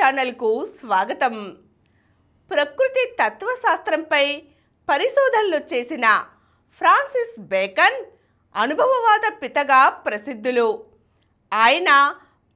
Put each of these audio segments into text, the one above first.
ఛానల్కు స్వాగతం. ప్రకృతి తత్వశాస్త్రంపై పరిశోధనలు చేసిన ఫ్రాన్సిస్ బేకన్ అనుభవవాద పితగా ప్రసిద్ధులు. ఆయన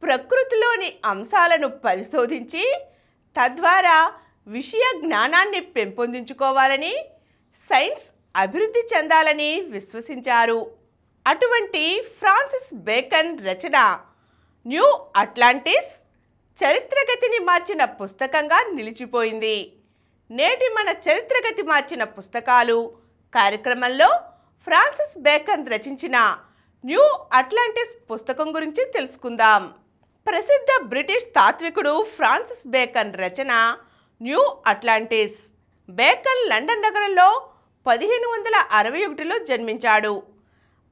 ప్రకృతిలోని అంశాలను పరిశోధించి తద్వారా విషయ జ్ఞానాన్ని పెంపొందించుకోవాలని, సైన్స్ అభివృద్ధి చెందాలని విశ్వసించారు. అటువంటి ఫ్రాన్సిస్ బేకన్ రచన న్యూ అట్లాంటిస్ చరిత్రగతిని మార్చిన పుస్తకంగా నిలిచిపోయింది. నేటి మన చరిత్రగతి మార్చిన పుస్తకాలు కార్యక్రమంలో ఫ్రాన్సిస్ బేకన్ రచించిన న్యూ అట్లాంటిస్ పుస్తకం గురించి తెలుసుకుందాం. ప్రసిద్ధ బ్రిటిష్ తాత్వికుడు ఫ్రాన్సిస్ బేకన్ రచన న్యూ అట్లాంటిస్. బేకన్ లండన్ నగరంలో 1561లో జన్మించాడు.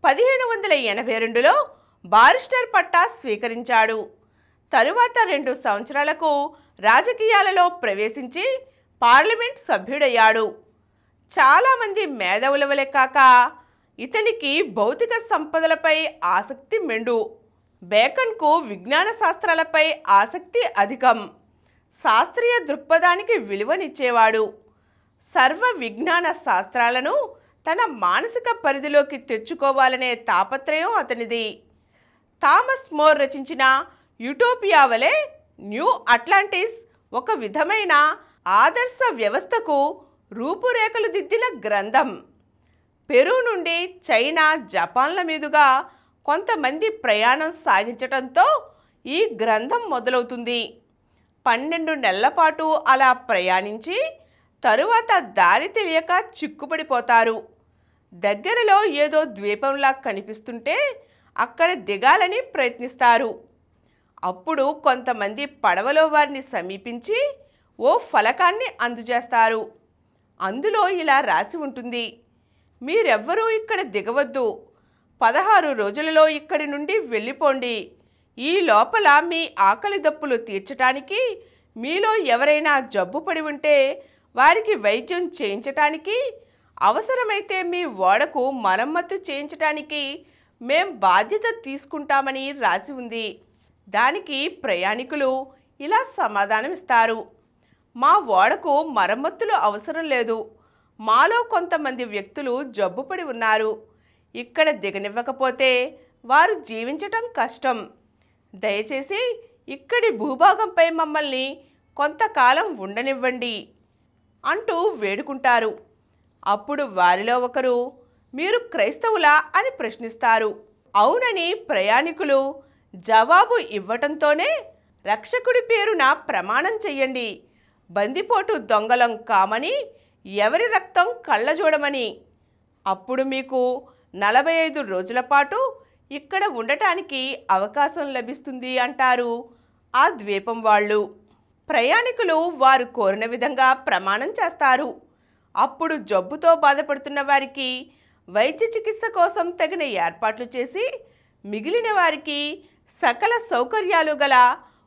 1582లో బారిస్టర్ పట్టా స్వీకరించాడు. తరువాత 2 సంవత్సరాలకు రాజకీయాలలో ప్రవేశించి పార్లమెంట్ సభ్యుడయ్యాడు. చాలామంది మేధావుల వలె కాక ఇతనికి భౌతిక సంపదలపై ఆసక్తి మెండు. బేకన్కు విజ్ఞాన శాస్త్రాలపై ఆసక్తి అధికం. శాస్త్రీయ దృక్పథానికి విలువనిచ్చేవాడు. సర్వ విజ్ఞాన శాస్త్రాలను తన మానసిక పరిధిలోకి తెచ్చుకోవాలనే తాపత్రయం అతనిది. థామస్ మోర్ రచించిన యూటోపియా వలె న్యూ అట్లాంటిస్ ఒక విధమైన ఆదర్శ వ్యవస్థకు రూపురేఖలు దిద్దిన గ్రంథం. పెరు నుండి చైనా, జపాన్ల మీదుగా కొంతమంది ప్రయాణం సాగించటంతో ఈ గ్రంథం మొదలవుతుంది. 12 నెలల పాటు అలా ప్రయాణించి తరువాత దారి తెలియక చిక్కుపడిపోతారు. దగ్గరలో ఏదో ద్వీపంలా కనిపిస్తుంటే అక్కడ దిగాలని ప్రయత్నిస్తారు. అప్పుడు కొంతమంది పడవలో వారిని సమీపించి ఓ ఫలకాన్ని అందజేస్తారు. అందులో ఇలా రాసి ఉంటుంది: మీరెవ్వరూ ఇక్కడ దిగవద్దు. 16 రోజులలో ఇక్కడి నుండి వెళ్ళిపోండి. ఈ లోపల మీ ఆకలి దప్పులు తీర్చటానికి, మీలో ఎవరైనా జబ్బు పడి ఉంటే వారికి వైద్యం చేయించటానికి, అవసరమైతే మీ ఓడకు మరమ్మతు చేయించటానికి మేం బాధ్యత తీసుకుంటామని రాసి ఉంది. దానికి ప్రయాణికులు ఇలా సమాధానమిస్తారు: మా ఓడకు మరమ్మతులు అవసరం లేదు. మాలో కొంతమంది వ్యక్తులు జబ్బుపడి ఉన్నారు. ఇక్కడ దిగనివ్వకపోతే వారు జీవించటం కష్టం. దయచేసి ఇక్కడి భూభాగంపై మమ్మల్ని కొంతకాలం ఉండనివ్వండి అంటూ వేడుకుంటారు. అప్పుడు వారిలో ఒకరు, మీరు క్రైస్తవులా అని ప్రశ్నిస్తారు. అవునని ప్రయాణికులు జవాబు ఇవ్వటంతోనే, రక్షకుడి పేరున ప్రమాణం చెయ్యండి, బందిపోటు దొంగలం కామని, ఎవరి రక్తం కళ్ళజోడమని. అప్పుడు మీకు 45 రోజుల పాటు ఇక్కడ ఉండటానికి అవకాశం లభిస్తుంది అంటారు ఆ ద్వీపం వాళ్ళు. ప్రయాణికులు వారు కోరిన విధంగా ప్రమాణం చేస్తారు. అప్పుడు జబ్బుతో బాధపడుతున్న వారికి వైద్య చికిత్స కోసం తగిన ఏర్పాట్లు చేసి, మిగిలిన వారికి సకల సౌకర్యాలు గల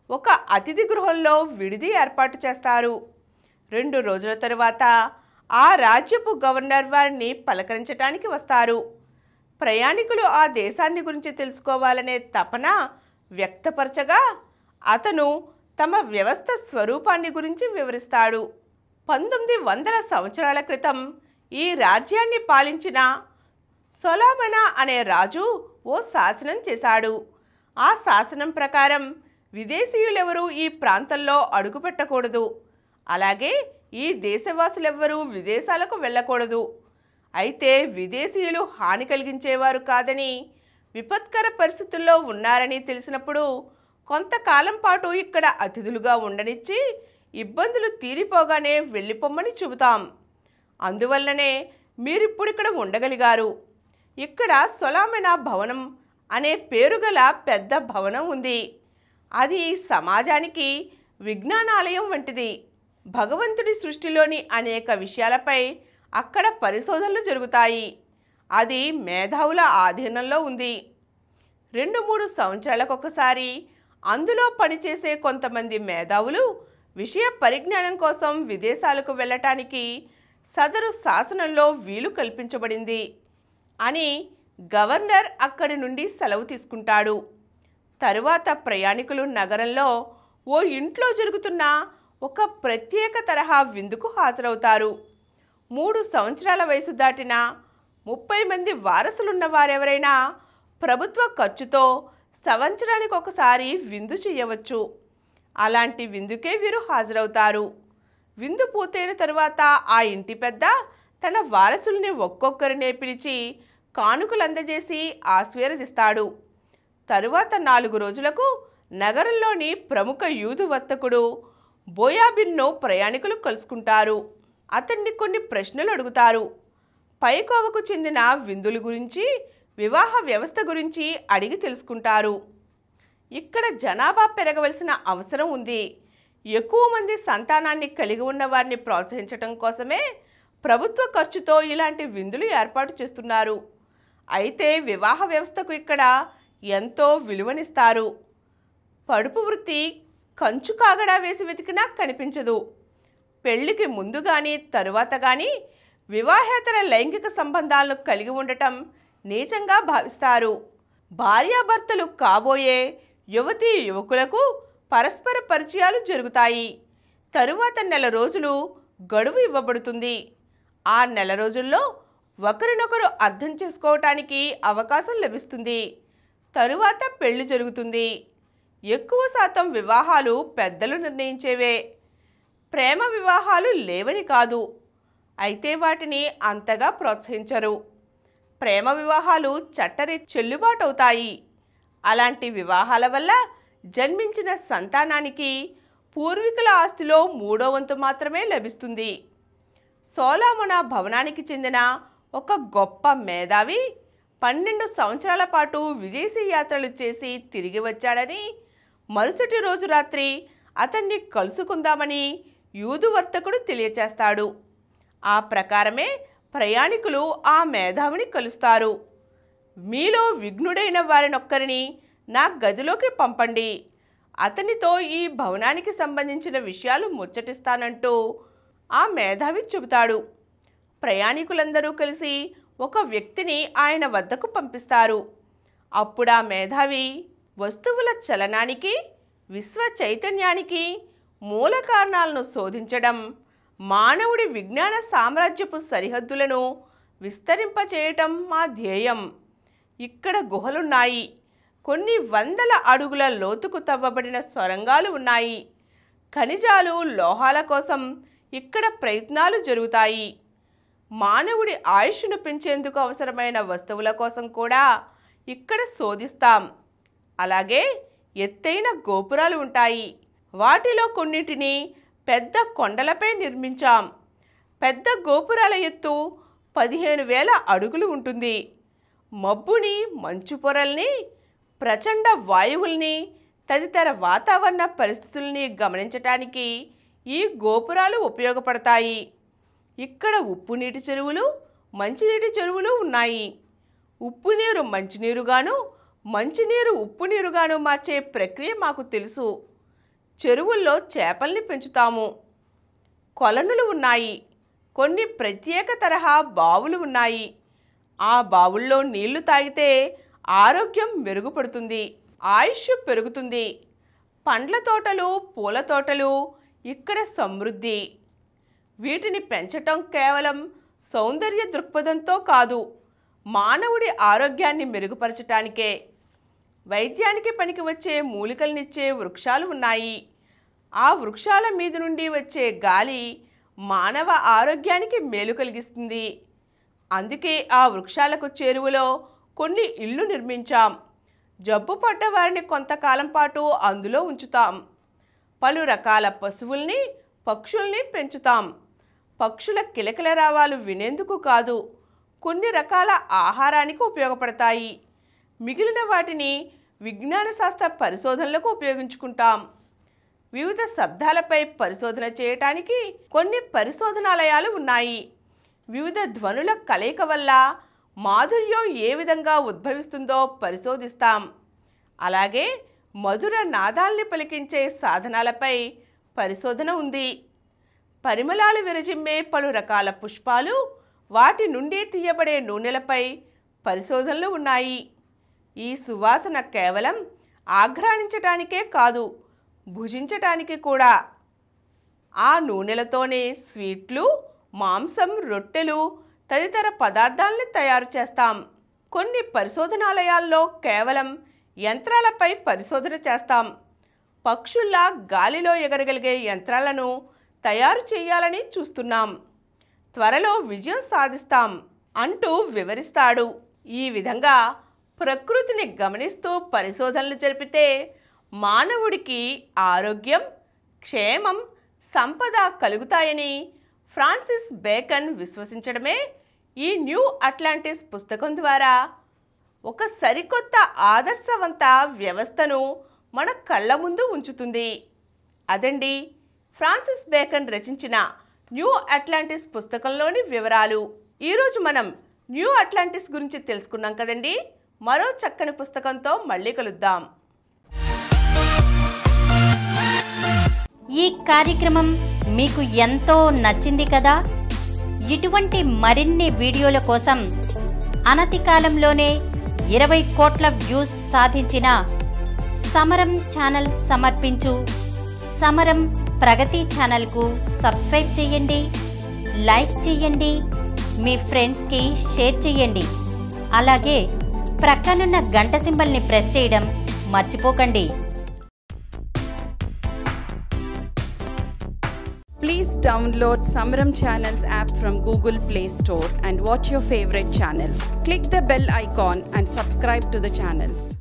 ఒక అతిథి గృహంలో విడిది ఏర్పాటు చేస్తారు. 2 రోజుల తరువాత ఆ రాజ్యపు గవర్నర్ వారిని పలకరించటానికి వస్తారు. ప్రయాణికులు ఆ దేశాన్ని గురించి తెలుసుకోవాలనే తపన వ్యక్తపరచగా అతను తమ వ్యవస్థ స్వరూపాన్ని గురించి వివరిస్తాడు. 1900 సంవత్సరాల క్రితం ఈ రాజ్యాన్ని పాలించిన సొలొమన్ అనే రాజు ఓ శాసనం చేశాడు. ఆ శాసనం ప్రకారం విదేశీయులెవరూ ఈ ప్రాంతంలో అడుగుపెట్టకూడదు. అలాగే ఈ దేశవాసులెవ్వరూ విదేశాలకు వెళ్ళకూడదు. అయితే విదేశీయులు హాని కలిగించేవారు కాదని, విపత్కర పరిస్థితుల్లో ఉన్నారని తెలిసినప్పుడు కొంతకాలం పాటు ఇక్కడ అతిథులుగా ఉండనిచ్చి, ఇబ్బందులు తీరిపోగానే వెళ్ళిపోమ్మని చెబుతాం. అందువల్లనే మీరిప్పుడిక్కడ ఉండగలిగారు. ఇక్కడ సొలొమన్ భవనం అనే పేరుగల పెద్ద భవనం ఉంది. అది సమాజానికి విజ్ఞానాలయం వంటిది. భగవంతుడి సృష్టిలోని అనేక విషయాలపై అక్కడ పరిశోధనలు జరుగుతాయి. అది మేధావుల ఆధీనంలో ఉంది. 2-3 సంవత్సరాలకొకసారి అందులో పనిచేసే కొంతమంది మేధావులు విషయ పరిజ్ఞానం కోసం విదేశాలకు వెళ్ళటానికి సదరు శాసనంలో వీలు కల్పించబడింది అని గవర్నర్ అక్కడి నుండి సెలవు తీసుకుంటాడు. తరువాత ప్రయాణికులు నగరంలో ఓ ఇంట్లో జరుగుతున్న ఒక ప్రత్యేక తరహా విందుకు హాజరవుతారు. 3 సంవత్సరాల వయసు దాటిన 30 మంది వారసులున్న వారెవరైనా ప్రభుత్వ ఖర్చుతో సంవత్సరానికి ఒకసారి విందు చేయవచ్చు. అలాంటి విందుకే వీరు హాజరవుతారు. విందు పూర్తయిన తరువాత ఆ ఇంటి పెద్ద తన వారసుల్ని ఒక్కొక్కరినే పిలిచి కానుకలు అందజేసి ఆశీర్వదిస్తాడు. తరువాత 4 రోజులకు నగరంలోని ప్రముఖ యూదు వర్తకుడు బోయాబిన్ను ప్రయాణికులు కలుసుకుంటారు. అతన్ని కొన్ని ప్రశ్నలు అడుగుతారు. పైకోవకు చెందిన విందుల గురించి, వివాహ వ్యవస్థ గురించి అడిగి తెలుసుకుంటారు. ఇక్కడ జనాభా పెరగవలసిన అవసరం ఉంది. ఎక్కువ మంది సంతానాన్ని కలిగి ఉన్న వారిని ప్రోత్సహించడం కోసమే ప్రభుత్వ ఖర్చుతో ఇలాంటి విందులు ఏర్పాటు చేస్తున్నారు. అయితే వివాహ వ్యవస్థకు ఇక్కడ ఎంతో విలువనిస్తారు. పడుపు వృత్తి కంచు కాగడా వేసి వెతికినా కనిపించదు. పెళ్లికి ముందు కానీ తరువాత కానీ వివాహేతర లైంగిక సంబంధాలను కలిగి ఉండటం నీచంగా భావిస్తారు. భార్యాభర్తలు కాబోయే యువతీ యువకులకు పరస్పర పరిచయాలు జరుగుతాయి. తరువాత నెల రోజులు గడువు ఇవ్వబడుతుంది. ఆ నెల రోజుల్లో ఒకరినొకరు అర్థం చేసుకోవటానికి అవకాశం లభిస్తుంది. తరువాత పెళ్లి జరుగుతుంది. ఎక్కువ శాతం వివాహాలు పెద్దలు నిర్ణయించేవే. ప్రేమ వివాహాలు లేవని కాదు, అయితే వాటిని అంతగా ప్రోత్సహించరు. ప్రేమ వివాహాలు చట్టరీత్యా చెల్లుబాటు అవుతాయి. అలాంటి వివాహాల వల్ల జన్మించిన సంతానానికి పూర్వీకుల ఆస్తిలో 3వ వంతు మాత్రమే లభిస్తుంది. సొలొమోను భవనానికి చెందిన ఒక గొప్ప మేధావి 12 సంవత్సరాల పాటు విదేశీ యాత్రలు చేసి తిరిగి వచ్చాడని, మరుసటి రోజు రాత్రి అతన్ని కలుసుకుందామని యూదు వర్తకుడు తెలియచేస్తాడు. ఆ ప్రకారమే ప్రయాణికులు ఆ మేధావిని కలుస్తారు. మీలో విఘ్నుడైన వారినొక్కరిని నా గదిలోకి పంపండి, అతనితో ఈ భవనానికి సంబంధించిన విషయాలు ముచ్చటిస్తానంటూ ఆ మేధావి చెబుతాడు. ప్రయాణికులందరూ కలిసి ఒక వ్యక్తిని ఆయన వద్దకు పంపిస్తారు. అప్పుడు ఆ మేధావి వస్తువుల చలనానికి, విశ్వ చైతన్యానికి మూల కారణాలను శోధించడం, మానవుడి విజ్ఞాన సామ్రాజ్యపు సరిహద్దులను విస్తరింపచేయటం మా ధ్యేయం. ఇక్కడ గుహలున్నాయి. కొన్ని వందల అడుగుల లోతుకు తవ్వబడిన సొరంగాలు ఉన్నాయి. ఖనిజాలు, లోహాల కోసం ఇక్కడ ప్రయత్నాలు జరుగుతాయి. మానవుడి ఆయుష్ను పెంచేందుకు అవసరమైన వస్తువుల కోసం కూడా ఇక్కడ శోధిస్తాం. అలాగే ఎత్తైన గోపురాలు ఉంటాయి. వాటిలో కొన్నింటిని పెద్ద కొండలపై నిర్మించాం. పెద్ద గోపురాల ఎత్తు 15,000 అడుగులు ఉంటుంది. మబ్బుని, మంచు పొరల్ని, ప్రచండ వాయువుల్ని, తదితర వాతావరణ పరిస్థితుల్ని గమనించటానికి ఈ గోపురాలు ఉపయోగపడతాయి. ఇక్కడ ఉప్పు నీటి చెరువులు, మంచినీటి చెరువులు ఉన్నాయి. ఉప్పు నీరు మంచినీరుగాను, మంచినీరు ఉప్పు నీరుగాను మార్చే ప్రక్రియ మాకు తెలుసు. చెరువుల్లో చేపల్ని పెంచుతాము. కొలనులు ఉన్నాయి. కొన్ని ప్రత్యేక తరహా బావులు ఉన్నాయి. ఆ బావుల్లో నీళ్లు తాగితే ఆరోగ్యం మెరుగుపడుతుంది, ఆయుష్ పెరుగుతుంది. పండ్ల తోటలు, పూల తోటలు ఇక్కడ సమృద్ధి. వీటిని పెంచటం కేవలం సౌందర్య దృక్పథంతో కాదు, మానవుడి ఆరోగ్యాన్ని మెరుగుపరచటానికే. వైద్యానికి పనికి వచ్చే మూలికలనిచ్చే వృక్షాలు ఉన్నాయి. ఆ వృక్షాల మీద నుండి వచ్చే గాలి మానవ ఆరోగ్యానికి మేలు కలిగిస్తుంది. అందుకే ఆ వృక్షాలకు చేరువలో కొన్ని ఇళ్ళు నిర్మించాం. జబ్బు పడ్డ వారిని కొంతకాలం పాటు అందులో ఉంచుతాం. పలు రకాల పశువుల్ని, పక్షుల్ని పెంచుతాం. పక్షుల కిలకిల రావాలు వినేందుకు కాదు, కొన్ని రకాల ఆహారానికి ఉపయోగపడతాయి. మిగిలిన వాటిని విజ్ఞాన శాస్త్ర పరిశోధనలకు ఉపయోగించుకుంటాం. వివిధ శబ్దాలపై పరిశోధన చేయటానికి కొన్ని పరిశోధనాలయాలు ఉన్నాయి. వివిధ ధ్వనుల కలయిక వల్ల మాధుర్యం ఏ విధంగా ఉద్భవిస్తుందో పరిశోధిస్తాం. అలాగే మధుర నాదాల్ని పలికించే సాధనాలపై పరిశోధన ఉంది. పరిమళాలు విరజిమ్మే పలు రకాల పుష్పాలు, వాటి నుండి తీయబడే నూనెలపై పరిశోధనలు ఉన్నాయి. ఈ సువాసన కేవలం ఆఘ్రాణించటానికే కాదు, భుజించటానికి కూడా. ఆ నూనెలతోనే స్వీట్లు, మాంసం, రొట్టెలు తదితర పదార్థాలని తయారు చేస్తాం. కొన్ని పరిశోధనాలయాల్లో కేవలం యంత్రాలపై పరిశోధన చేస్తాం. పక్షుల్లా గాలిలో ఎగరగలిగే యంత్రాలను తయారు చేయాలని చూస్తున్నాం. త్వరలో విజయం సాధిస్తాం అంటూ వివరిస్తాడు. ఈ విధంగా ప్రకృతిని గమనిస్తూ పరిశోధనలు జరిపితే మానవుడికి ఆరోగ్యం, క్షేమం, సంపద కలుగుతాయని ఫ్రాన్సిస్ బేకన్ విశ్వసించడమే ఈ న్యూ అట్లాంటిస్ పుస్తకం ద్వారా ఒక సరికొత్త ఆదర్శవంత వ్యవస్థను మన కళ్ళ ముందు ఉంచుతుంది. అదండి ఫ్రాన్సిస్ బేకన్ రచించిన న్యూ అట్లాంటిస్ పుస్తకంలోని వివరాలు. ఈరోజు మనం న్యూ అట్లాంటిస్ గురించి తెలుసుకున్నాం కదండి. మరో చక్కని పుస్తకంతో మళ్ళీ కలుద్దాం. ఈ కార్యక్రమం మీకు ఎంతో నచ్చింది కదా. ఇటువంటి మరిన్ని వీడియోల కోసం అనతి కాలంలోనే 20 కోట్ల వ్యూస్ సాధించిన సమరం ఛానల్ సమర్పించు సమరం ప్రగతి ఛానల్కు సబ్స్క్రైబ్ చేయండి, లైక్ చేయండి, మీ ఫ్రెండ్స్కి షేర్ చేయండి. అలాగే ప్రక్కనున్న గంట సింబల్ని ప్రెస్ చేయడం మర్చిపోకండి. Please download Samaram Channels app from Google Play Store and watch your favorite channels. Click the bell icon and subscribe to the channels.